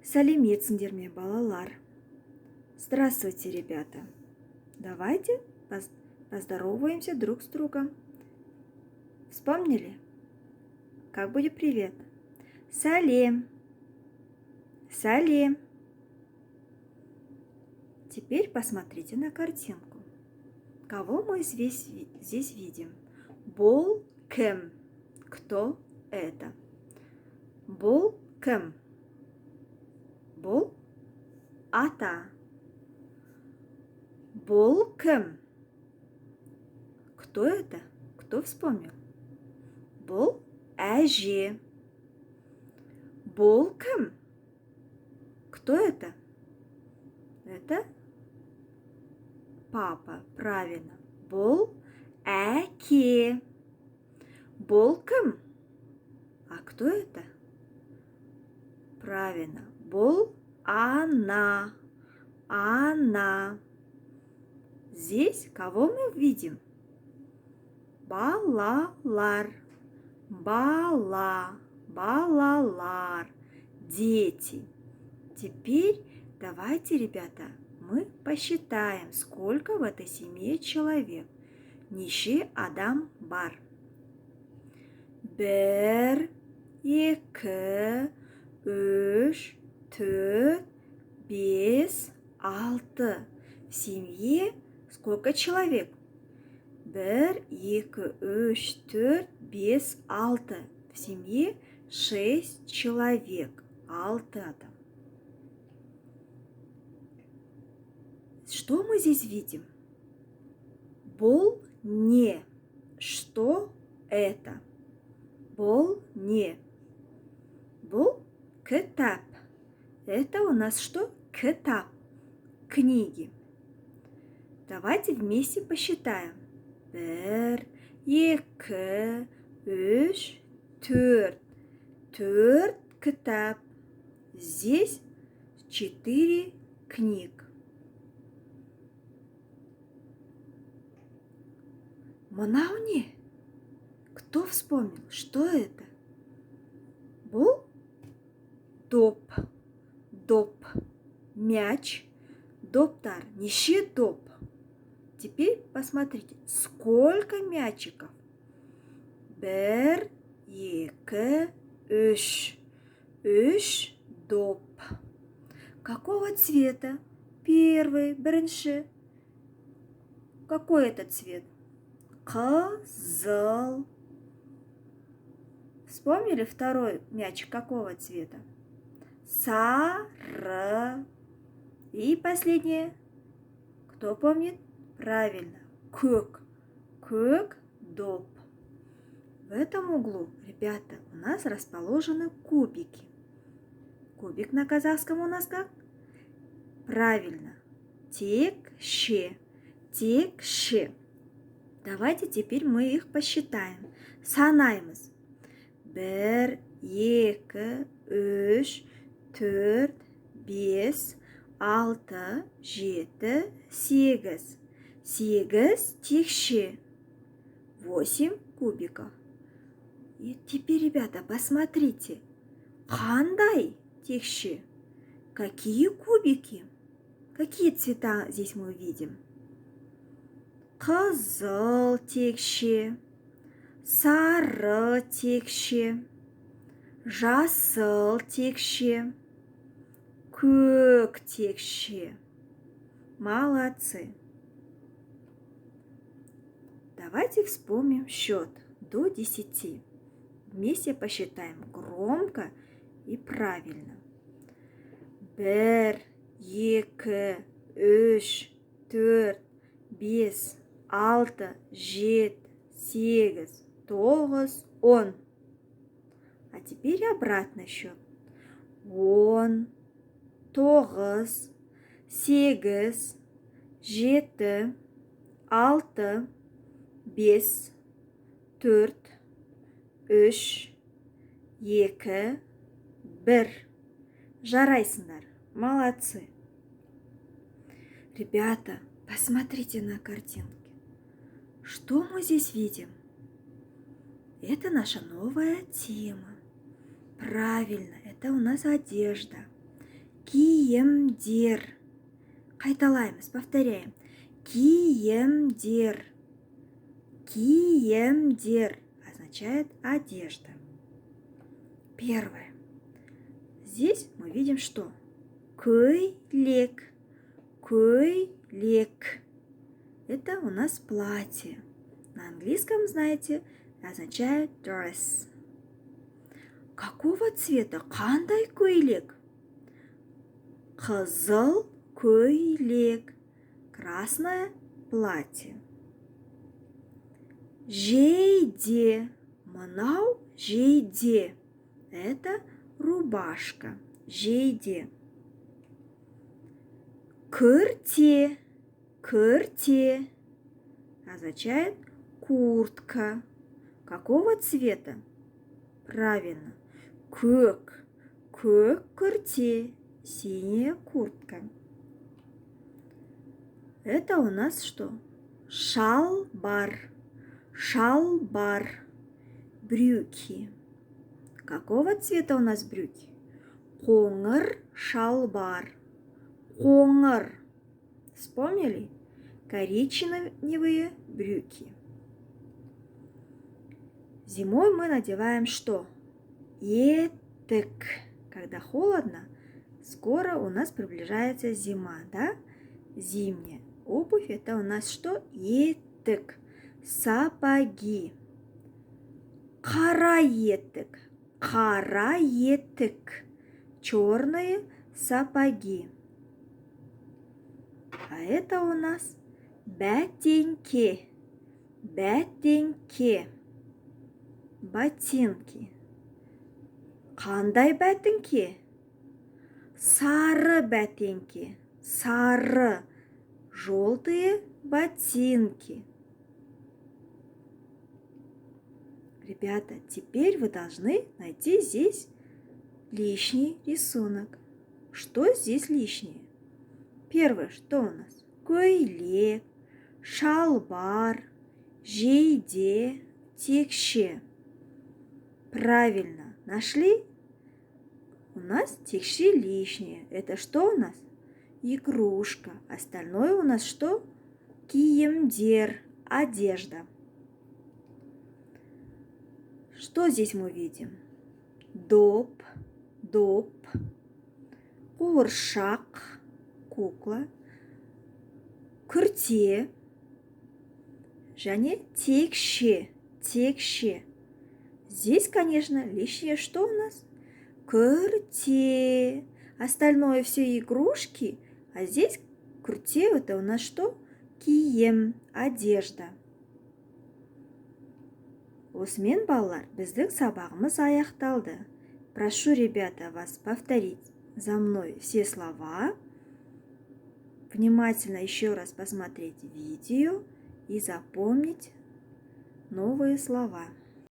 Сәлеметсіңдер ме, балалар? Здравствуйте, ребята. Давайте поздороваемся друг с другом. Вспомнили? Как будет привет? Салем. Салем. Теперь посмотрите на картинку. Кого мы здесь видим? Бол кем. Кто это? Бол кем. Бол ата. Бол кем. Кто это? Кто вспомнил? Бол әже. Бол кем. Кто это? Это папа, правильно. Бол әке. Бол кем. А кто это? Правильно. Бол она. Она. Здесь кого мы видим? Балалар. Балалар. Дети. Теперь давайте, ребята, мы посчитаем, сколько в этой семье человек. Неше адам бар. Бір, екі, үш, төрт, бес, алты. В семье сколько человек? Бір, екі, үш, төрт, бес, алты. В семье 6 человек. 6 адам. Что мы здесь видим? Бол не. Что это? Бол не. Бол кітап. Это у нас что? Кітап. Книги. Давайте вместе посчитаем. Бір, екі, үш, төрт. Төрт кітап. Здесь 4 книг. Мынау не? Кто вспомнил? Что это? Бұл доп. Доп. Мяч. Доптар. Неше доп. Теперь посмотрите, сколько мячиков. Бір, екі, үш. Үш доп. Какого цвета? Первый, бірінші. Какой это цвет? Қызыл. Вспомнили второй мячик какого цвета? Сары. И последнее. Кто помнит? Правильно. Көк. Көк доп. В этом углу, ребята, у нас расположены кубики. Кубик на казахском у нас как? Правильно. Текше. Текше. Давайте теперь мы их посчитаем. Санаймыз. Бір, екі, үш, төрт, бес, алты, жеті, сегіз. Сегіз текше. 8 кубиков. И теперь, ребята, посмотрите. Қандай текше? Какие кубики? Какие цвета здесь мы видим? Қызыл текше, сары текше, жасыл текше, көк текше. Молодцы! Давайте вспомним счет до 10. Вместе посчитаем громко и правильно. Бір, екі, үш, төрт, бес, алты, жеті, сегіз, тоғыз, 10. А теперь обратный счет. 10, 9, 8, 7, 6, 5, 4, 3, 2, 1. Жарайсыңдар. Молодцы. Ребята, посмотрите на картинки. Что мы здесь видим? Это наша новая тема. Правильно, это у нас одежда. Киемдер. Қайталаймыз, повторяем. Киемдер. Киемдер означает одежда. Первое. Здесь мы видим что? Көйлек. Көйлек. Это у нас платье. На английском, знаете, означает dress. Какого цвета? Қандай көйлек? Қызыл көйлек. Красное платье. Жейде. Мынау жейде. Это рубашка. Жейде. Күрте. Күрте означает куртка. Какого цвета? Правильно. Көк. Көк күрте. Синяя куртка. Это у нас что? Шалбар. Шалбар. Брюки. Какого цвета у нас брюки? Қоңыр шалбар. Қоңыр. Вспомнили? Коричневые брюки. Зимой мы надеваем что? Етік. Когда холодно, скоро у нас приближается зима, да? Зимняя обувь это у нас что? Етік. Сапоги. Қара етік. Қара етік. Черные сапоги. А это у нас бәтеңке. Бәтеңке. Ботинки. Қандай бәтеңке? Сары бәтеңке. Сары. Желтые ботинки. Ребята, теперь вы должны найти здесь лишний рисунок. Что здесь лишнее? Первое, что у нас? Көйлек, шалбар, жейде, текше. Правильно, нашли? У нас текше лишнее. Это что у нас? Игрушка. Остальное у нас что? Киемдер, одежда. Что здесь мы видим? Доп, доп, қуыршақ, кукла, күрте, және текше, текше. Здесь, конечно, лишнее что у нас? Күрте. Остальное все игрушки, а здесь күрте это у нас что? Кием, одежда. Осымен, балалар, біздің сабағымыз аяқталды. Прошу, ребята, вас повторить за мной все слова, внимательно еще раз посмотреть видео и запомнить новые слова.